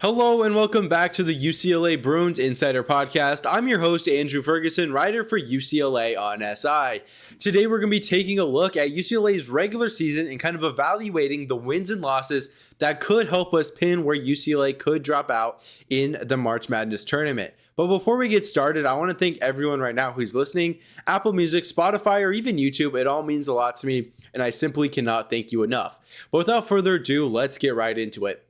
Hello and welcome back to the UCLA Bruins Insider Podcast. I'm your host, Andrew Ferguson, writer for UCLA on SI. Today we're going to be taking a look at UCLA's regular season and kind of evaluating the wins and losses that could help us pin where UCLA could drop out in the March Madness tournament. But before we get started, I want to thank everyone right now who's listening. Apple Music, Spotify, or even YouTube, it all means a lot to me, and I simply cannot thank you enough. But without further ado, let's get right into it.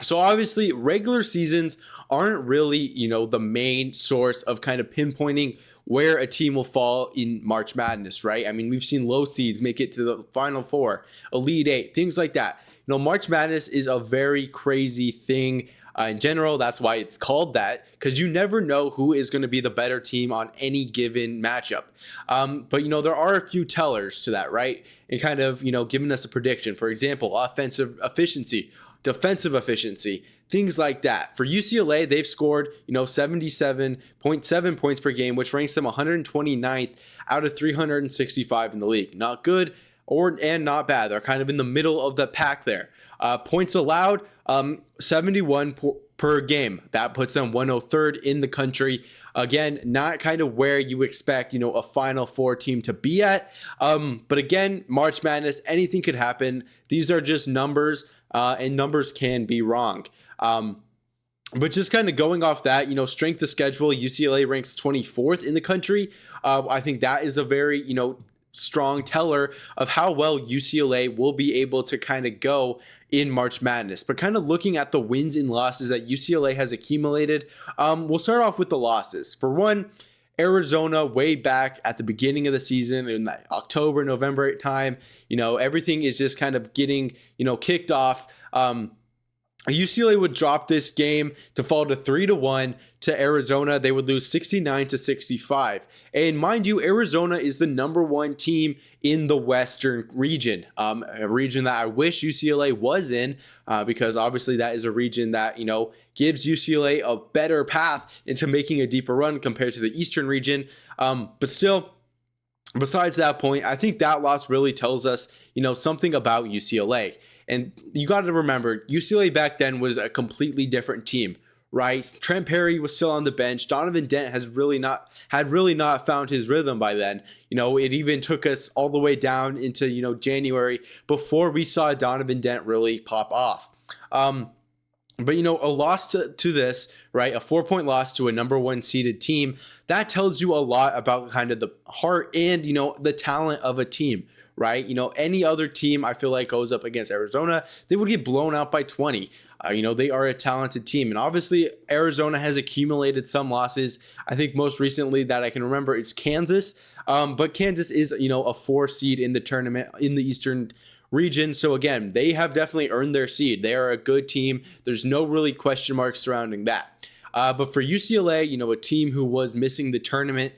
So obviously, regular seasons aren't really, the main source of kind of pinpointing where a team will fall in March Madness, right? I mean, we've seen low seeds make it to the Final Four, Elite Eight, things like that. March Madness is a very crazy thing in general. That's why it's called that, because you never know who is going to be the better team on any given matchup. But there are a few tellers to that, right? And kind of, giving us a prediction. For example, offensive efficiency, defensive efficiency, things like that. For UCLA, they've scored, 77.7 points per game, which ranks them 129th out of 365 in the league. Not good and not bad. They're kind of in the middle of the pack there. Points allowed, 71 per game. That puts them 103rd in the country. Again, not kind of where you expect, a Final Four team to be at. But again, March Madness, anything could happen. These are just numbers. And numbers can be wrong. But just kind of going off that, strength of schedule, UCLA ranks 24th in the country. I think that is a very, strong teller of how well UCLA will be able to kind of go in March Madness. But kind of looking at the wins and losses that UCLA has accumulated, we'll start off with the losses. For one, Arizona way back at the beginning of the season in that October, November time, everything is just kind of getting, kicked off. UCLA would drop this game to fall to 3-1 to Arizona. They would lose 69-65. And mind you, Arizona is the number one team in the Western region, a region that I wish UCLA was in, because obviously that is a region that, gives UCLA a better path into making a deeper run compared to the Eastern region. But still, besides that point, I think that loss really tells us, something about UCLA. And you got to remember, UCLA back then was a completely different team, right? Trent Perry was still on the bench. Donovan Dent had really not found his rhythm by then. It even took us all the way down into, January before we saw Donovan Dent really pop off. But, a loss to this, right? A 4-point loss to a number one seeded team, that tells you a lot about kind of the heart and, the talent of a team, right? Any other team I feel like goes up against Arizona, they would get blown out by 20. They are a talented team. And obviously Arizona has accumulated some losses. I think most recently that I can remember is Kansas. But Kansas is, a 4 seed in the tournament in the Eastern region. So again, they have definitely earned their seed. They are a good team. There's no really question marks surrounding that. But for UCLA, a team who was missing the tournament,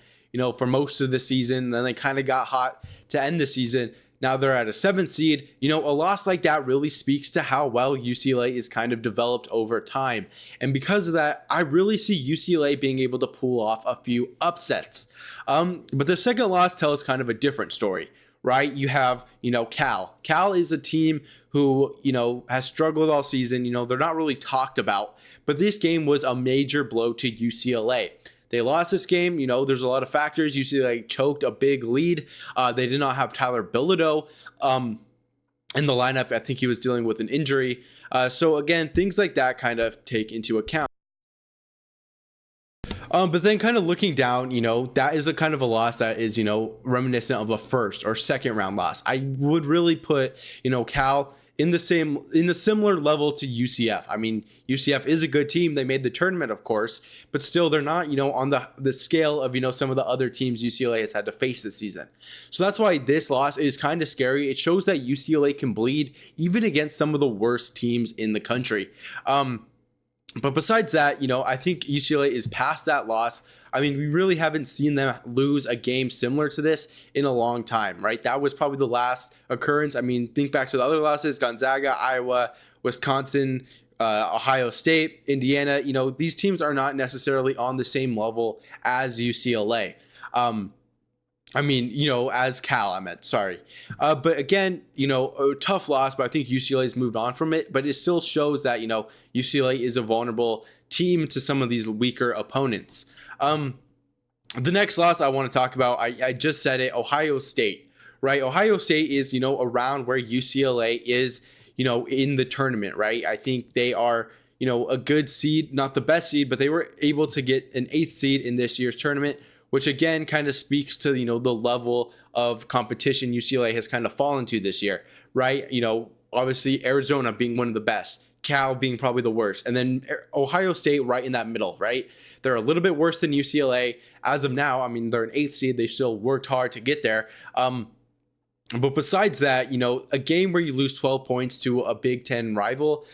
for most of the season, then they kind of got hot to end the season. Now they're at a 7th seed. A loss like that really speaks to how well UCLA is kind of developed over time. And because of that, I really see UCLA being able to pull off a few upsets. But the second loss tells kind of a different story, right? You have, Cal. Cal is a team who, has struggled all season. They're not really talked about. But this game was a major blow to UCLA. They lost this game. There's a lot of factors. UCLA choked a big lead. They did not have Tyler Bilodeau in the lineup. I think he was dealing with an injury. So again, things like that kind of take into account. But then kind of looking down, that is a kind of a loss that is, reminiscent of a first or second round loss. I would really put, Cal in a similar level to UCF. I mean, UCF is a good team. They made the tournament, of course, but still they're not, on the scale of, some of the other teams UCLA has had to face this season. So that's why this loss is kind of scary. It shows that UCLA can bleed even against some of the worst teams in the country. But besides that, I think UCLA is past that loss. I mean, we really haven't seen them lose a game similar to this in a long time, right? That was probably the last occurrence. I mean, think back to the other losses: Gonzaga, Iowa, Wisconsin, Ohio State, Indiana. These teams are not necessarily on the same level as UCLA. I mean, as Cal, I meant, sorry. But again, a tough loss, but I think UCLA's moved on from it. But it still shows that, UCLA is a vulnerable team to some of these weaker opponents. The next loss I want to talk about, I just said it, Ohio State, right? Ohio State is, around where UCLA is, in the tournament, right? I think they are, a good seed, not the best seed, but they were able to get an 8th seed in this year's tournament, which again kind of speaks to, the level of competition UCLA has kind of fallen to this year, right? Obviously Arizona being one of the best, Cal being probably the worst, and then Ohio State right in that middle, right? They're a little bit worse than UCLA as of now. I mean, they're an 8th seed. They still worked hard to get there. But besides that, a game where you lose 12 points to a Big Ten rival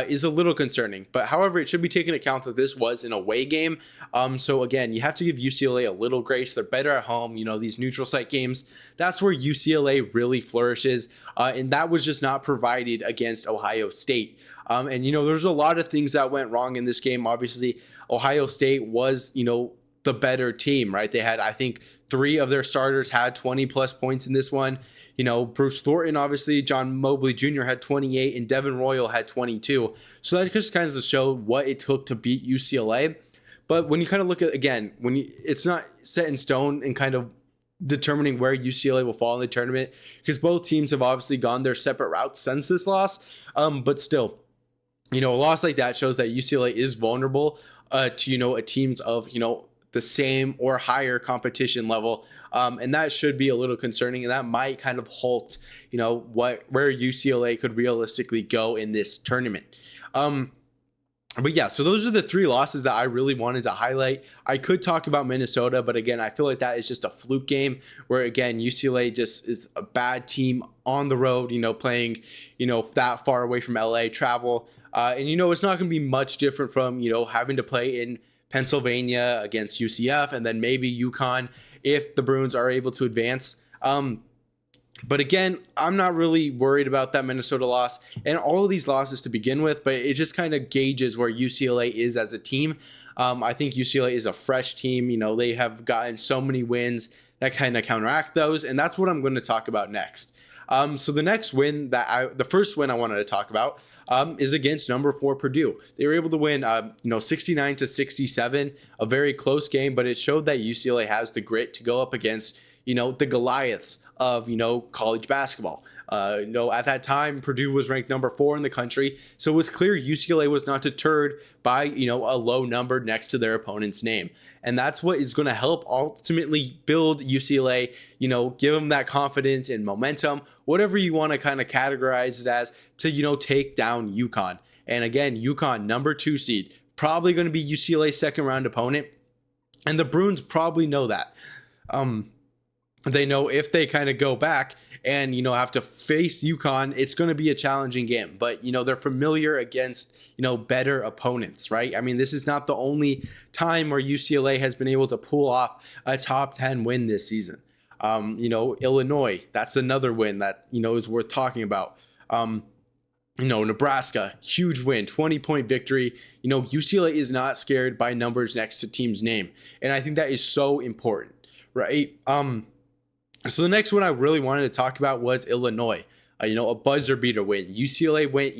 is a little concerning. But however, it should be taken into account that this was an away game. So again, you have to give UCLA a little grace. They're better at home. These neutral site games, that's where UCLA really flourishes. And that was just not provided against Ohio State. And there's a lot of things that went wrong in this game. Obviously, Ohio State was, the better team, right? They had, I think, 3 of their starters had 20 plus points in this one. Bruce Thornton, obviously, John Mobley Jr. had 28 and Devin Royal had 22. So that just kind of showed what it took to beat UCLA. But when you kind of look at, again, it's not set in stone and kind of determining where UCLA will fall in the tournament, because both teams have obviously gone their separate routes since this loss. But still, a loss like that shows that UCLA is vulnerable to, a teams of, the same or higher competition level. And that should be a little concerning, and that might kind of halt, where UCLA could realistically go in this tournament. But yeah, so those are the 3 losses that I really wanted to highlight. I could talk about Minnesota, but again, I feel like that is just a fluke game where, again, UCLA just is a bad team on the road, playing, that far away from LA, travel. And, it's not going to be much different from, having to play in Pennsylvania against UCF and then maybe UConn if the Bruins are able to advance. But again, I'm not really worried about that Minnesota loss and all of these losses to begin with, but it just kind of gauges where UCLA is as a team. I think UCLA is a fresh team. They have gotten so many wins that kind of counteract those, and that's what I'm going to talk about next. So the next win the first win I wanted to talk about is against number 4 Purdue. They were able to win, 69-67, a very close game, but it showed that UCLA has the grit to go up against, the Goliaths of, college basketball. At that time, Purdue was ranked number 4 in the country, so it was clear UCLA was not deterred by, a low number next to their opponent's name. And that's what is going to help ultimately build UCLA, give them that confidence and momentum, whatever you want to kind of categorize it as, to, take down UConn. And again, UConn, number 2 seed, probably going to be UCLA's second round opponent. And the Bruins probably know that. They know if they kind of go back and, have to face UConn, it's going to be a challenging game. But, they're familiar against, better opponents, right? I mean, this is not the only time where UCLA has been able to pull off a top 10 win this season. Illinois, that's another win that, is worth talking about. Nebraska, huge win, 20-point victory. UCLA is not scared by numbers next to team's name. And I think that is so important, right? So the next one I really wanted to talk about was Illinois, a buzzer beater win. UCLA went,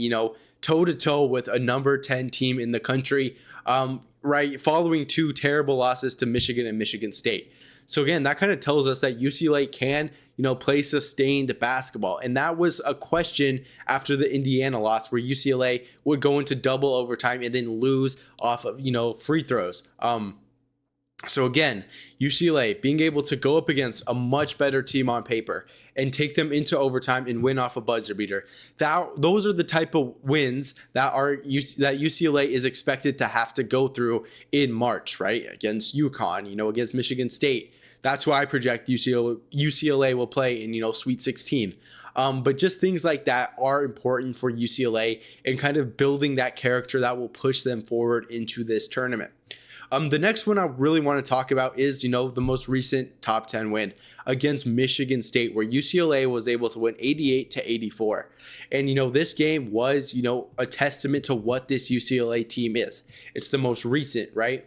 toe to toe with a number 10 team in the country, right? Following 2 terrible losses to Michigan and Michigan State. So again, that kind of tells us that UCLA can, play sustained basketball. And that was a question after the Indiana loss where UCLA would go into double overtime and then lose off of, free throws. So again, UCLA being able to go up against a much better team on paper and take them into overtime and win off a buzzer beater. Those are the type of wins that UCLA is expected to have to go through in March, right? Against UConn, against Michigan State. That's why I project UCLA will play in, Sweet 16. But just things like that are important for UCLA and kind of building that character that will push them forward into this tournament. The next one I really want to talk about is, the most recent top 10 win against Michigan State, where UCLA was able to win 88-84. And, this game was, a testament to what this UCLA team is. It's the most recent, right?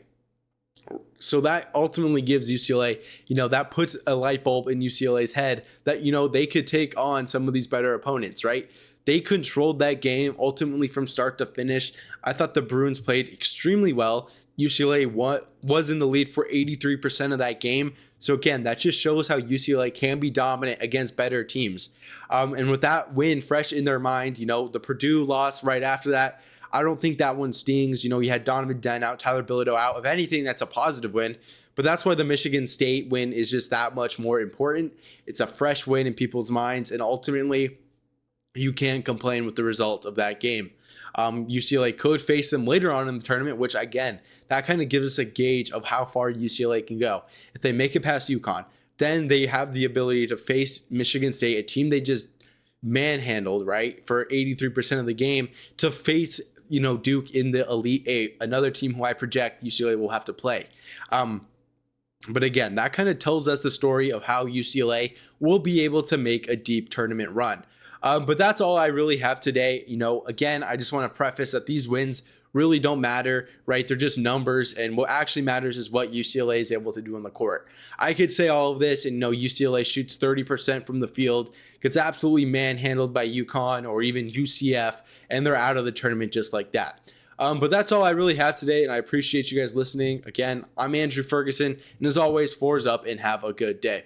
So that ultimately gives UCLA, that puts a light bulb in UCLA's head that, they could take on some of these better opponents, right? They controlled that game ultimately from start to finish. I thought the Bruins played extremely well. UCLA was in the lead for 83% of that game. So again, that just shows how UCLA can be dominant against better teams. And with that win fresh in their mind, the Purdue loss right after that, I don't think that one stings. You had Donovan Dent out, Tyler Bilodeau out. If anything, that's a positive win. But that's why the Michigan State win is just that much more important. It's a fresh win in people's minds. And ultimately, you can't complain with the result of that game. UCLA could face them later on in the tournament, which again, that kind of gives us a gauge of how far UCLA can go. If they make it past UConn, then they have the ability to face Michigan State, a team they just manhandled, right, for 83% of the game, to face Duke in the Elite Eight, another team who I project UCLA will have to play. But again, that kind of tells us the story of how UCLA will be able to make a deep tournament run. But that's all I really have today. Again, I just want to preface that these wins really don't matter, right? They're just numbers, and what actually matters is what UCLA is able to do on the court. I could say all of this, and UCLA shoots 30% from the field, gets absolutely manhandled by UConn or even UCF, and they're out of the tournament just like that. But that's all I really have today, and I appreciate you guys listening. Again, I'm Andrew Ferguson, and as always, fours up and have a good day.